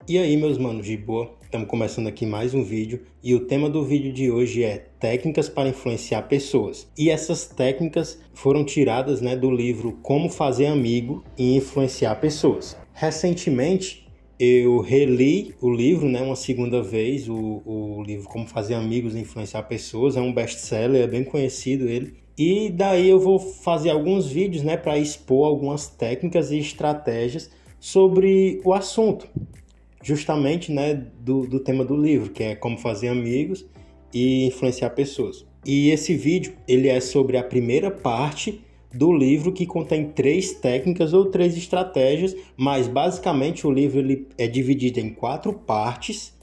E aí, meus manos, de boa? Estamos começando aqui mais um vídeo e o tema do vídeo de hoje é técnicas para influenciar pessoas. E essas técnicas foram tiradas, do livro Como Fazer Amigo e Influenciar Pessoas. Recentemente, eu reli o livro, uma segunda vez, o livro Como Fazer Amigos e Influenciar Pessoas. É um best-seller, é bem conhecido ele. E daí eu vou fazer alguns vídeos, para expor algumas técnicas e estratégias sobre o assunto, justamente, do tema do livro, que é como fazer amigos e influenciar pessoas. E esse vídeo, ele é sobre a primeira parte do livro, que contém 3 técnicas ou 3 estratégias, mas basicamente o livro ele é dividido em 4 partes,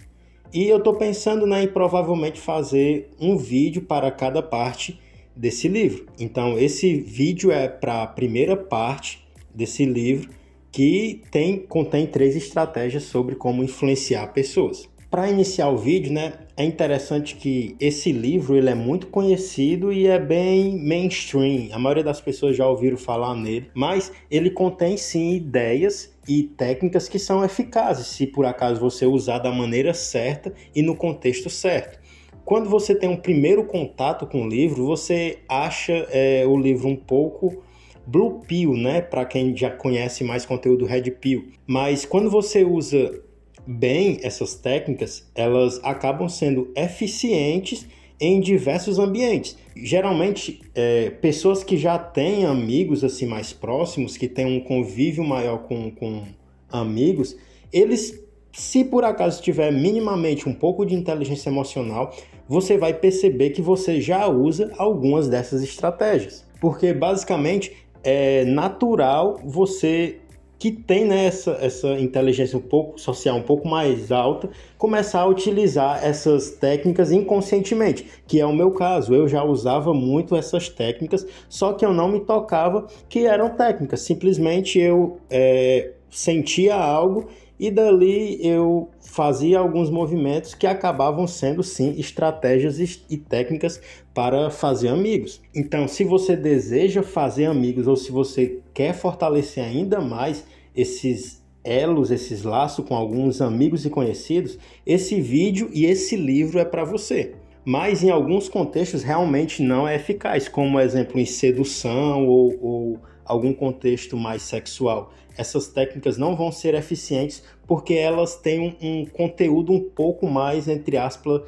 e eu estou pensando, em provavelmente fazer um vídeo para cada parte desse livro. Então esse vídeo é para a primeira parte desse livro, que contém 3 estratégias sobre como influenciar pessoas. Para iniciar o vídeo, é interessante que esse livro ele é muito conhecido e é bem mainstream. A maioria das pessoas já ouviram falar nele, mas ele contém sim ideias e técnicas que são eficazes se por acaso você usar da maneira certa e no contexto certo. Quando você tem um primeiro contato com o livro, você acha o livro um pouco Blue Pill, para quem já conhece mais conteúdo Red Pill. Mas quando você usa bem essas técnicas, elas acabam sendo eficientes em diversos ambientes. Geralmente, pessoas que já têm amigos assim mais próximos, que têm um convívio maior com amigos, eles, se por acaso tiver minimamente um pouco de inteligência emocional, você vai perceber que você já usa algumas dessas estratégias. Porque basicamente é natural você que tem, essa inteligência um pouco social, um pouco mais alta, começar a utilizar essas técnicas inconscientemente, que é o meu caso. Eu já usava muito essas técnicas, só que eu não me tocava que eram técnicas. Simplesmente eu sentia algo e dali eu fazia alguns movimentos que acabavam sendo, sim, estratégias e técnicas para fazer amigos. Então, se você deseja fazer amigos ou se você quer fortalecer ainda mais esses elos, esses laços com alguns amigos e conhecidos, esse vídeo e esse livro é para você. Mas em alguns contextos realmente não é eficaz, como exemplo em sedução ou algum contexto mais sexual. Essas técnicas não vão ser eficientes porque elas têm um conteúdo um pouco mais, entre aspas,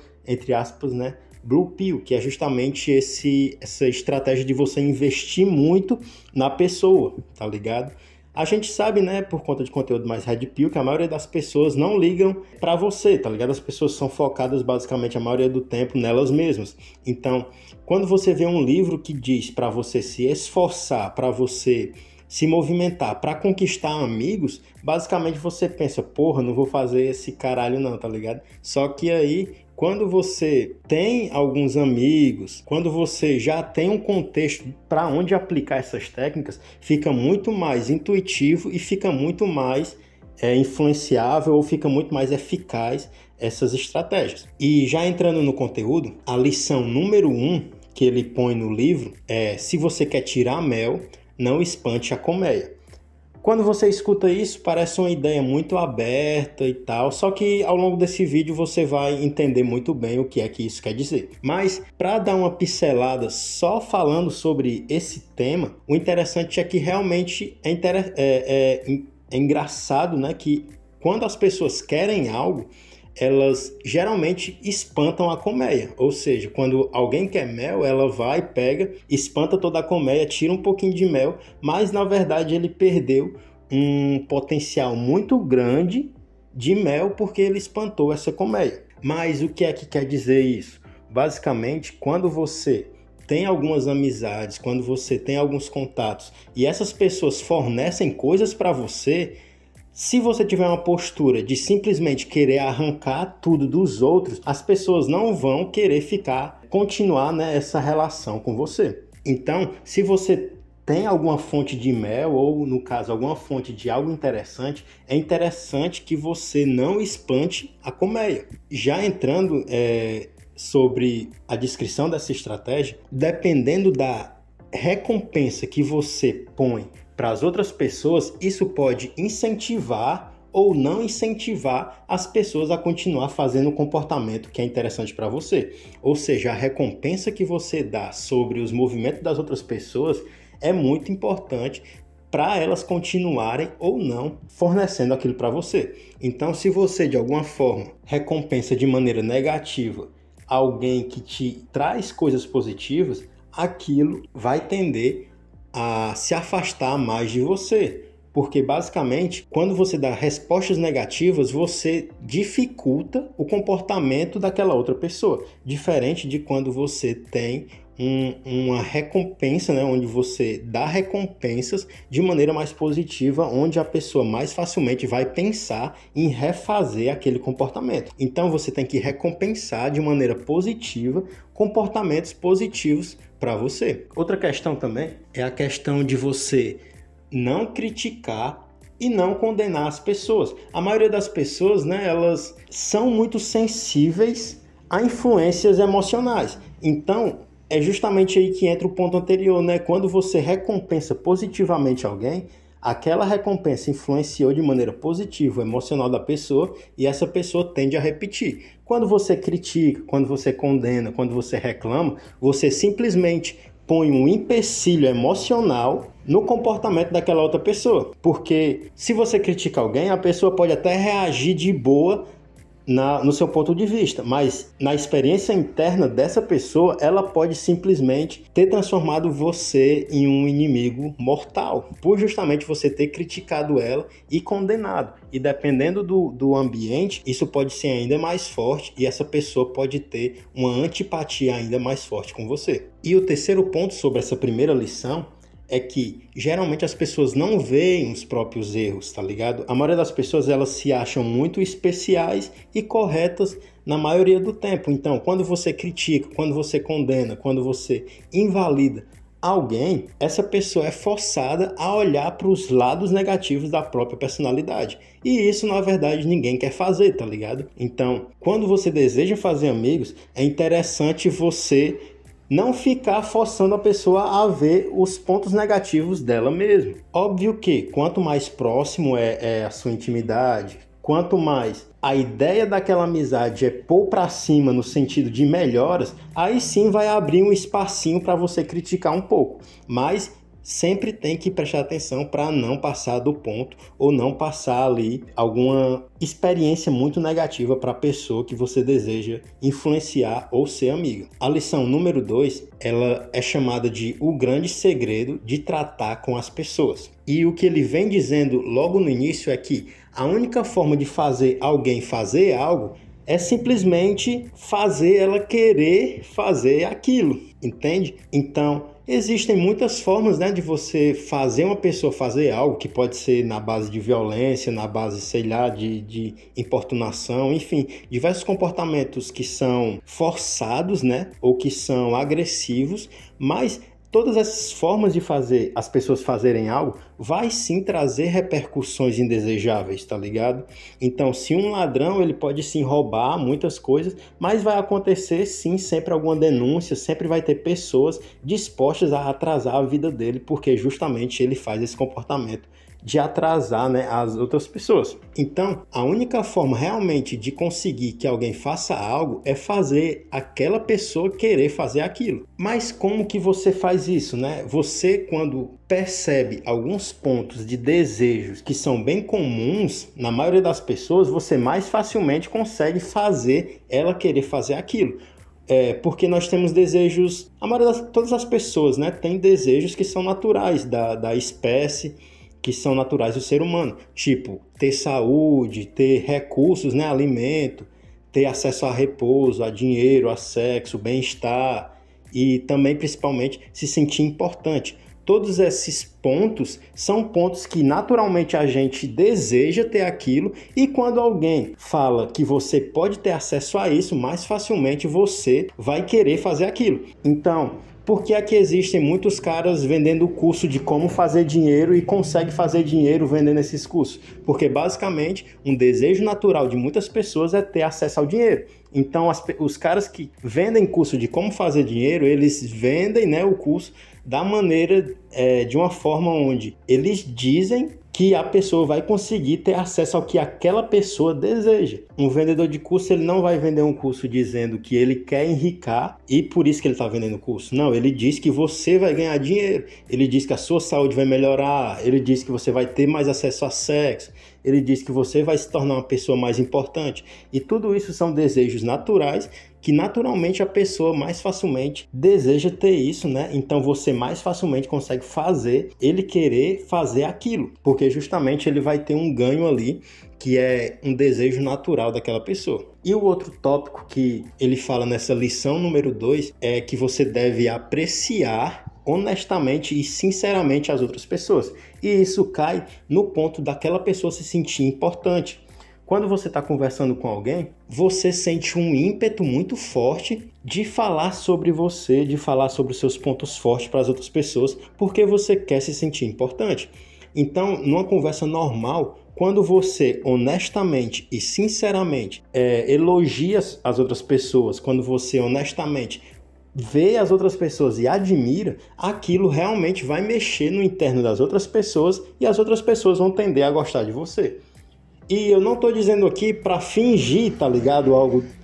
Blue Pill, que é justamente essa estratégia de você investir muito na pessoa, tá ligado? A gente sabe, por conta de conteúdo mais Red Pill, que a maioria das pessoas não ligam pra você, tá ligado? As pessoas são focadas basicamente a maioria do tempo nelas mesmas. Então, quando você vê um livro que diz pra você se esforçar, pra você se movimentar, pra conquistar amigos, basicamente você pensa, porra, não vou fazer esse caralho não, tá ligado? Só que aí, quando você tem alguns amigos, quando você já tem um contexto para onde aplicar essas técnicas, fica muito mais intuitivo e fica muito mais influenciável ou fica muito mais eficaz essas estratégias. E já entrando no conteúdo, a lição número 1 que ele põe no livro é: se você quer tirar mel, não espante a colmeia. Quando você escuta isso, parece uma ideia muito aberta e tal, só que ao longo desse vídeo você vai entender muito bem o que é que isso quer dizer. Mas para dar uma pincelada só falando sobre esse tema, o interessante é que realmente é engraçado, que quando as pessoas querem algo, elas geralmente espantam a colmeia. Ou seja, quando alguém quer mel, ela vai, pega, espanta toda a colmeia, tira um pouquinho de mel, mas na verdade ele perdeu um potencial muito grande de mel porque ele espantou essa colmeia. Mas o que é que quer dizer isso? Basicamente, quando você tem algumas amizades, quando você tem alguns contatos e essas pessoas fornecem coisas para você, se você tiver uma postura de simplesmente querer arrancar tudo dos outros, as pessoas não vão querer continuar, essa relação com você. Então, se você tem alguma fonte de mel, ou no caso, alguma fonte de algo interessante, é interessante que você não espante a colmeia. Já entrando sobre a descrição dessa estratégia, dependendo da recompensa que você põe para as outras pessoas, isso pode incentivar ou não incentivar as pessoas a continuar fazendo o comportamento que é interessante para você. Ou seja, a recompensa que você dá sobre os movimentos das outras pessoas é muito importante para elas continuarem ou não fornecendo aquilo para você. Então, se você de alguma forma recompensa de maneira negativa alguém que te traz coisas positivas, aquilo vai tender a se afastar mais de você. Porque basicamente, quando você dá respostas negativas, você dificulta o comportamento daquela outra pessoa. Diferente de quando você tem uma recompensa, né, onde você dá recompensas de maneira mais positiva, onde a pessoa mais facilmente vai pensar em refazer aquele comportamento. Então você tem que recompensar de maneira positiva comportamentos positivos para você. Outra questão também é a questão de você não criticar e não condenar as pessoas. A maioria das pessoas, né, elas são muito sensíveis a influências emocionais. Então, é justamente aí que entra o ponto anterior, né? Quando você recompensa positivamente alguém, aquela recompensa influenciou de maneira positiva o emocional da pessoa e essa pessoa tende a repetir. Quando você critica, quando você condena, quando você reclama, você simplesmente põe um empecilho emocional no comportamento daquela outra pessoa. Porque se você critica alguém, a pessoa pode até reagir de boa no seu ponto de vista, mas na experiência interna dessa pessoa, ela pode simplesmente ter transformado você em um inimigo mortal, por justamente você ter criticado ela e condenado. E dependendo do ambiente, isso pode ser ainda mais forte e essa pessoa pode ter uma antipatia ainda mais forte com você. E o terceiro ponto sobre essa primeira lição é que geralmente as pessoas não veem os próprios erros, tá ligado? A maioria das pessoas, elas se acham muito especiais e corretas na maioria do tempo. Então, quando você critica, quando você condena, quando você invalida alguém, essa pessoa é forçada a olhar para os lados negativos da própria personalidade. E isso, na verdade, ninguém quer fazer, tá ligado? Então, quando você deseja fazer amigos, é interessante você não ficar forçando a pessoa a ver os pontos negativos dela mesma. Óbvio que quanto mais próximo é a sua intimidade, quanto mais a ideia daquela amizade é pôr pra cima no sentido de melhoras, aí sim vai abrir um espacinho para você criticar um pouco. Mas sempre tem que prestar atenção para não passar do ponto ou não passar ali alguma experiência muito negativa para a pessoa que você deseja influenciar ou ser amiga. A lição número 2, ela é chamada de o grande segredo de tratar com as pessoas. E o que ele vem dizendo logo no início é que a única forma de fazer alguém fazer algo é simplesmente fazer ela querer fazer aquilo, entende? Então, existem muitas formas, né, de você fazer uma pessoa fazer algo, que pode ser na base de violência, na base, sei lá, de importunação, enfim, diversos comportamentos que são forçados, né, ou que são agressivos, mas todas essas formas de fazer as pessoas fazerem algo vai sim trazer repercussões indesejáveis, tá ligado? Então, se um ladrão, ele pode sim roubar muitas coisas, mas vai acontecer sim sempre alguma denúncia, sempre vai ter pessoas dispostas a atrasar a vida dele, porque justamente ele faz esse comportamento de atrasar, né, as outras pessoas. Então, a única forma realmente de conseguir que alguém faça algo é fazer aquela pessoa querer fazer aquilo. Mas como que você faz isso, né? Você, quando percebe alguns pontos de desejos que são bem comuns na maioria das pessoas, você mais facilmente consegue fazer ela querer fazer aquilo. Porque nós temos desejos, todas as pessoas, né, têm desejos que são naturais da espécie, que são naturais do ser humano, tipo ter saúde, ter recursos, né, alimento, ter acesso a repouso, a dinheiro, a sexo, bem-estar e também, principalmente, se sentir importante. Todos esses pontos são pontos que naturalmente a gente deseja ter aquilo e quando alguém fala que você pode ter acesso a isso, mais facilmente você vai querer fazer aquilo. Então, por que é que existem muitos caras vendendo curso de como fazer dinheiro e conseguem fazer dinheiro vendendo esses cursos? Porque basicamente um desejo natural de muitas pessoas é ter acesso ao dinheiro. Então os caras que vendem curso de como fazer dinheiro, eles vendem, né, o curso da maneira, de uma forma onde eles dizem que a pessoa vai conseguir ter acesso ao que aquela pessoa deseja. Um vendedor de curso, ele não vai vender um curso dizendo que ele quer enricar e por isso que ele está vendendo o curso. Não, ele diz que você vai ganhar dinheiro, ele diz que a sua saúde vai melhorar, ele diz que você vai ter mais acesso a sexo, ele diz que você vai se tornar uma pessoa mais importante. E tudo isso são desejos naturais que naturalmente a pessoa mais facilmente deseja ter isso, né? Então você mais facilmente consegue fazer ele querer fazer aquilo, porque justamente ele vai ter um ganho ali que é um desejo natural daquela pessoa. E o outro tópico que ele fala nessa lição número 2 é que você deve apreciar honestamente e sinceramente as outras pessoas. E isso cai no ponto daquela pessoa se sentir importante. Quando você está conversando com alguém, você sente um ímpeto muito forte de falar sobre você, de falar sobre os seus pontos fortes para as outras pessoas, porque você quer se sentir importante. Então, numa conversa normal, quando você honestamente e sinceramente elogia as outras pessoas, quando você honestamente vê as outras pessoas e admira, aquilo realmente vai mexer no interno das outras pessoas e as outras pessoas vão tender a gostar de você. E eu não estou dizendo aqui para fingir, tá ligado?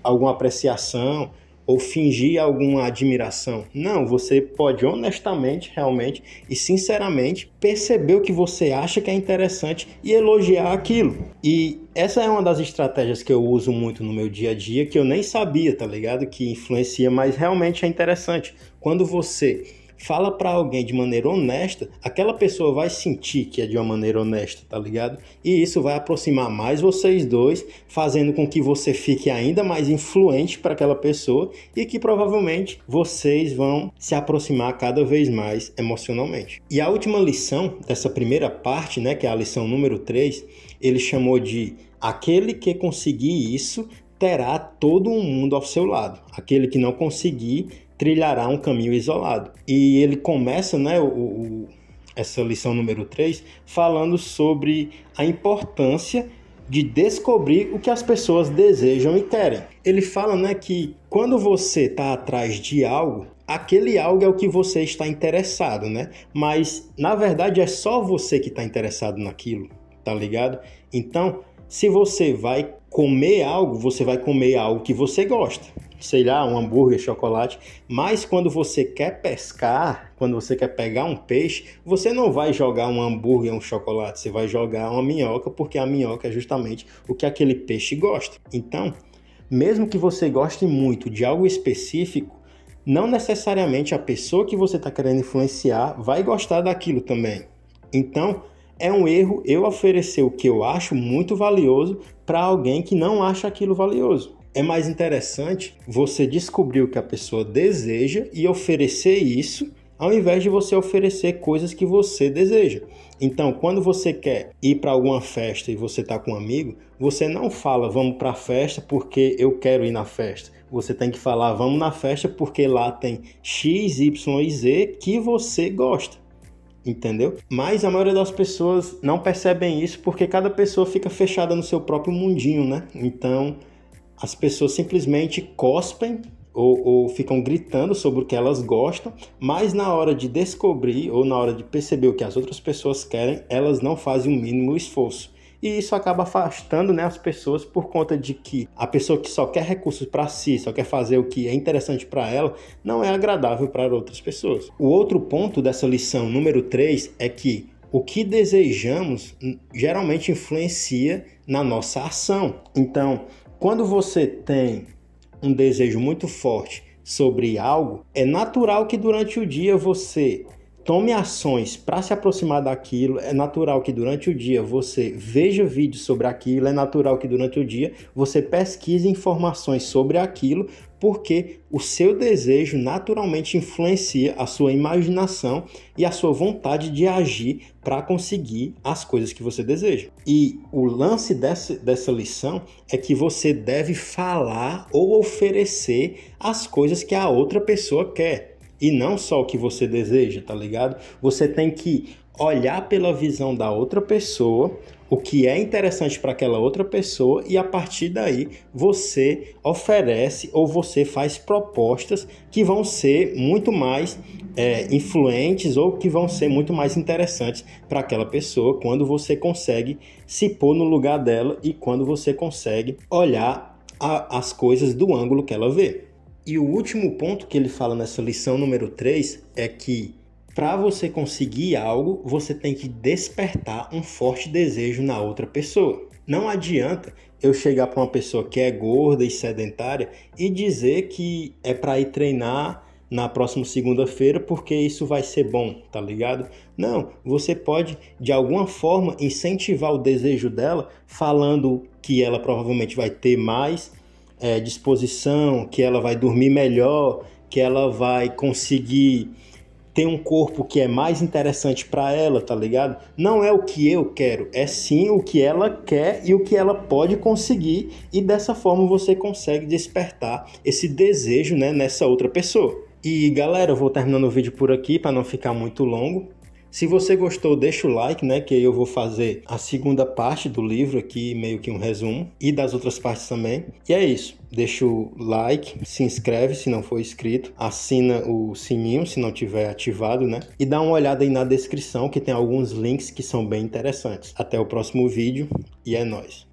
Alguma apreciação ou fingir alguma admiração. Não, você pode honestamente, realmente e sinceramente perceber o que você acha que é interessante e elogiar aquilo. E essa é uma das estratégias que eu uso muito no meu dia a dia, que eu nem sabia, tá ligado? Que influencia, mas realmente é interessante. Quando você fala para alguém de maneira honesta, aquela pessoa vai sentir que é de uma maneira honesta, tá ligado? E isso vai aproximar mais vocês dois, fazendo com que você fique ainda mais influente para aquela pessoa e que provavelmente vocês vão se aproximar cada vez mais emocionalmente. E a última lição dessa primeira parte, né, que é a lição número 3, ele chamou de aquele que conseguir isso terá todo um mundo ao seu lado. Aquele que não conseguir trilhará um caminho isolado. E ele começa, né, essa lição número 3 falando sobre a importância de descobrir o que as pessoas desejam e querem. Ele fala, né, que quando você está atrás de algo, aquele algo é o que você está interessado, né? Mas, na verdade, é só você que está interessado naquilo, tá ligado? Então, se você vai comer algo, você vai comer algo que você gosta. Sei lá, um hambúrguer, chocolate, mas quando você quer pescar, quando você quer pegar um peixe, você não vai jogar um hambúrguer, um chocolate, você vai jogar uma minhoca, porque a minhoca é justamente o que aquele peixe gosta. Então, mesmo que você goste muito de algo específico, não necessariamente a pessoa que você está querendo influenciar vai gostar daquilo também. Então, é um erro eu oferecer o que eu acho muito valioso para alguém que não acha aquilo valioso. É mais interessante você descobrir o que a pessoa deseja e oferecer isso, ao invés de você oferecer coisas que você deseja. Então, quando você quer ir para alguma festa e você está com um amigo, você não fala vamos para a festa porque eu quero ir na festa. Você tem que falar vamos na festa porque lá tem X, Y e Z que você gosta. Entendeu? Mas a maioria das pessoas não percebem isso porque cada pessoa fica fechada no seu próprio mundinho, né? Então, as pessoas simplesmente cospem ou ficam gritando sobre o que elas gostam, mas na hora de descobrir ou na hora de perceber o que as outras pessoas querem, elas não fazem o mínimo esforço. E isso acaba afastando, né, as pessoas por conta de que a pessoa que só quer recursos para si, só quer fazer o que é interessante para ela, não é agradável para outras pessoas. O outro ponto dessa lição número 3 é que o que desejamos geralmente influencia na nossa ação. Então, quando você tem um desejo muito forte sobre algo, é natural que durante o dia você tome ações para se aproximar daquilo, é natural que durante o dia você veja vídeos sobre aquilo, é natural que durante o dia você pesquise informações sobre aquilo, porque o seu desejo naturalmente influencia a sua imaginação e a sua vontade de agir para conseguir as coisas que você deseja. E o lance dessa lição é que você deve falar ou oferecer as coisas que a outra pessoa quer. E não só o que você deseja, tá ligado? Você tem que olhar pela visão da outra pessoa, o que é interessante para aquela outra pessoa e a partir daí você oferece ou você faz propostas que vão ser muito mais influentes ou que vão ser muito mais interessantes para aquela pessoa quando você consegue se pôr no lugar dela e quando você consegue olhar as coisas do ângulo que ela vê. E o último ponto que ele fala nessa lição número 3 é que para você conseguir algo, você tem que despertar um forte desejo na outra pessoa. Não adianta eu chegar para uma pessoa que é gorda e sedentária e dizer que é para ir treinar na próxima segunda-feira porque isso vai ser bom, tá ligado? Não, você pode de alguma forma incentivar o desejo dela falando que ela provavelmente vai ter mais disposição, que ela vai dormir melhor, que ela vai conseguir ter um corpo que é mais interessante para ela, tá ligado? Não é o que eu quero, é sim o que ela quer e o que ela pode conseguir, e dessa forma você consegue despertar esse desejo, né, nessa outra pessoa. E galera, eu vou terminando o vídeo por aqui para não ficar muito longo. Se você gostou, deixa o like, né, que aí eu vou fazer a segunda parte do livro aqui, meio que um resumo, e das outras partes também. E é isso, deixa o like, se inscreve se não for inscrito, assina o sininho se não tiver ativado, né, e dá uma olhada aí na descrição que tem alguns links que são bem interessantes. Até o próximo vídeo e é nóis!